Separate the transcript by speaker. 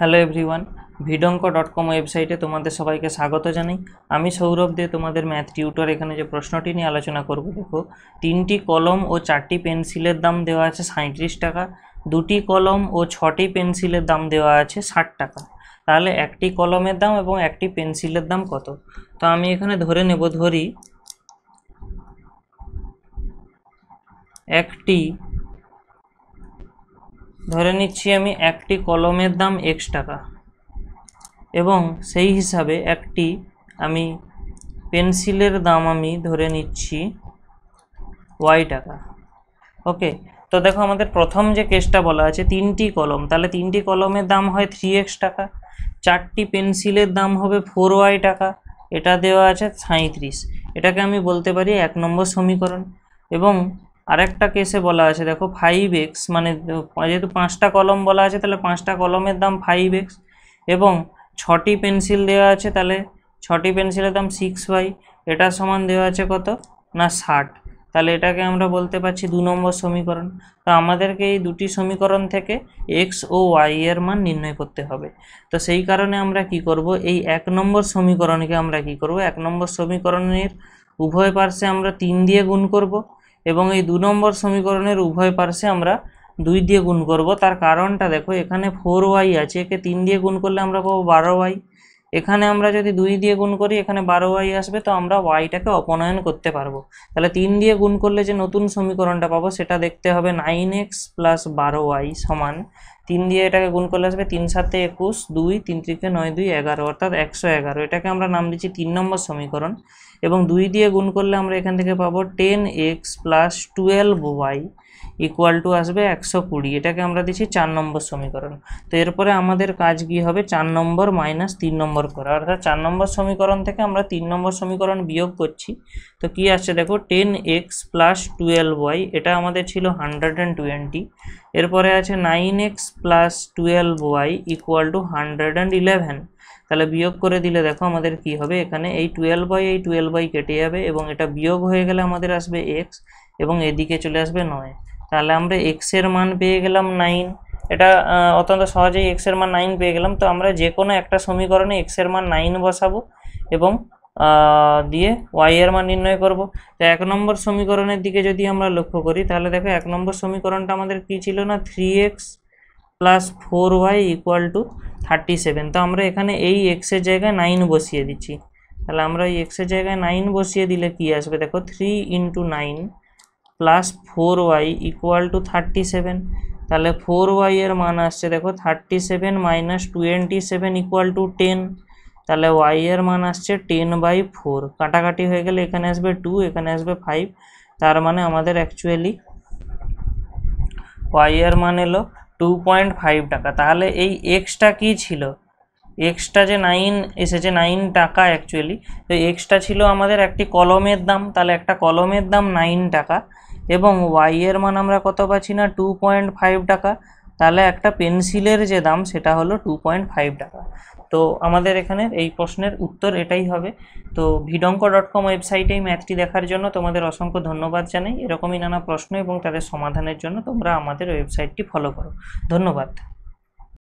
Speaker 1: Hello everyone, vidonko.com ওয়েবসাইটে তোমাদের সবাইকে স্বাগত জানাই। আমি সৌরভ দে, তোমাদের ম্যাথ টিউটর। এখানে যে প্রশ্নটি নিয়ে আলোচনা করব, দেখো, 3টি কলম ও 4টি পেন্সিলের দাম দেওয়া আছে 37 টাকা, 2টি কলম ও 6টি পেন্সিলের দাম দেওয়া আছে 60 টাকা। তাহলে একটি কলমের দাম এবং একটি পেন্সিলের দাম কত? তো আমি এখানে ধরে নেব, ধরে নিচ্ছি আমি একটি কলমের দাম x টাকা এবং সেই হিসাবে একটি আমি পেন্সিলের দাম আমি ধরে নিচ্ছি y টাকা। ওকে, তো দেখো আমাদের প্রথম যে কেসটা বলা আছে 3টি কলম, তাহলে 3টি কলমের দাম হয় 3x টাকা, 4টি পেন্সিলের দাম হবে 4y টাকা, এটা দেওয়া আছে 37। এটাকে আমি বলতে পারি 1 নম্বর সমীকরণ। এবং আরেকটা কেসে বলা আছে, দেখো 5x, মানে যেহেতু 5টা কলম বলা আছে তাহলে 5টা কলমের দাম 5x এবং 6টি পেন্সিল দেওয়া আছে, তাহলে 6টি পেন্সিলের দাম 6y। এটা সমান দেওয়া আছে কত না 60। তাহলে এটাকে আমরা বলতে পারছি 2 নম্বর সমীকরণ। তো আমাদেরকে এই দুটি সমীকরণ থেকে x ও y এর মান নির্ণয় করতে হবে। তো সেই কারণে আমরা কি করব, এই 1 নম্বর সমীকরণকে আমরা কি করব, 1 নম্বর সমীকরণের উভয় পার্শ্বে আমরা 3 দিয়ে গুণ করব এবং এই 2 নম্বর সমীকরণের উভয় পার্শ্বে আমরা 2 দিয়ে গুণ করব। তার কারণটা দেখো, এখানে 4y আছে, একে 3 দিয়ে গুণ করলে আমরা পাবো 12y। এখানে আমরা যদি 2 দিয়ে গুণ করি, এখানে 12y আসবে, তো আমরা yটাকে অপনয়ন করতে পারবো। তাহলে 3 দিয়ে গুণ করলে যে নতুন সমীকরণটা পাবো সেটা দেখতে হবে 9x প্লাস 12y সমান 3 দিয়ে এটাকে গুণ করলে আসবে 3 7 21, 2 3 3 9 2 11, অর্থাৎ 111। এটাকে আমরা নাম দিচ্ছি 3 নম্বর সমীকরণ। এবং 2 দিয়ে গুণ করলে আমরা এখান থেকে পাবো 10x plus 12y equal to আসবে 120। এটাকে আমরা দিচ্ছি 4 নম্বর সমীকরণ। তো এরপরে আমাদের কাজ কি হবে, 4 নম্বর মাইনাস 3 নম্বর করা, অর্থাৎ 4 নম্বর সমীকরণ থেকে আমরা 3 নম্বর সমীকরণ বিয়োগ করছি। তো কি আসছে দেখো, 10x প্লাস 12y, এটা আমাদের ছিল 120। এরপরে আছে 9x plus 12y equal to 111। তাহলে বিয়োগ করে দিলে দেখো আমাদের কি হবে, এখানে এই 12y কেটে যাবে এবং এটা বিয়োগ হয়ে গেলে আমাদের আসবে x এবং এদিকে চলে আসবে 9। তাহলে আমরা x এর মান পেয়ে গেলাম 9। এটা অত্যন্ত সহজেই x এর মান 9 পেয়ে গেলাম। তো আমরা যে কোনো একটা সমীকরণে x এর মান 9 বসাবো এবং দিয়ে y এর মান নির্ণয় করব। তো 1 নম্বর সমীকরণের দিকে যদি আমরা লক্ষ্য করি, তাহলে দেখো 1 নম্বর সমীকরণটা আমাদের কি ছিল না, 3x plus 4y equal to 37। তো আমরা এখানে এই x এর জায়গায় 9 বসিয়ে দিচ্ছি। তাহলে আমরা এই x এর জায়গায় 9 বসিয়ে দিলে কি আসবে দেখো, 3 × 9 প্লাস 4y ইকুয়াল টু 37। তাহলে 4y এর মান আসছে দেখো 37 মাইনাস 27 ইকুয়াল টু 10। তাহলে y এর মান আসছে 10/4। কাটাকাটি হয়ে গেলে এখানে আসবে 2, এখানে আসবে 5। তার মানে আমাদের অ্যাকচুয়ালি y এর মান এলো 2.5 টাকা। তাহলে এই এক্সটা কি ছিল, এক্সটা যে 9 এসেছে, 9 টাকা অ্যাকচুয়ালি। তো এক্সটা ছিল আমাদের একটি কলমের দাম, তাহলে একটা কলমের দাম 9 টাকা এবং y এর মান আমরা কত পাচ্ছি না, 2.5 টাকা। তাহলে একটা পেন্সিলের যে দাম সেটা হলো 2.5 টাকা। তো আমাদের এখানে এই প্রশ্নের উত্তর এটাই হবে। তো vidonko.com ওয়েবসাইটে এই ম্যাথটি দেখার জন্য তোমাদের অসংখ্য ধন্যবাদ জানাই। এরকমই নানা প্রশ্ন এবং তাদের সমাধানের জন্য তোমরা আমাদের ওয়েবসাইটটি ফলো করো। ধন্যবাদ।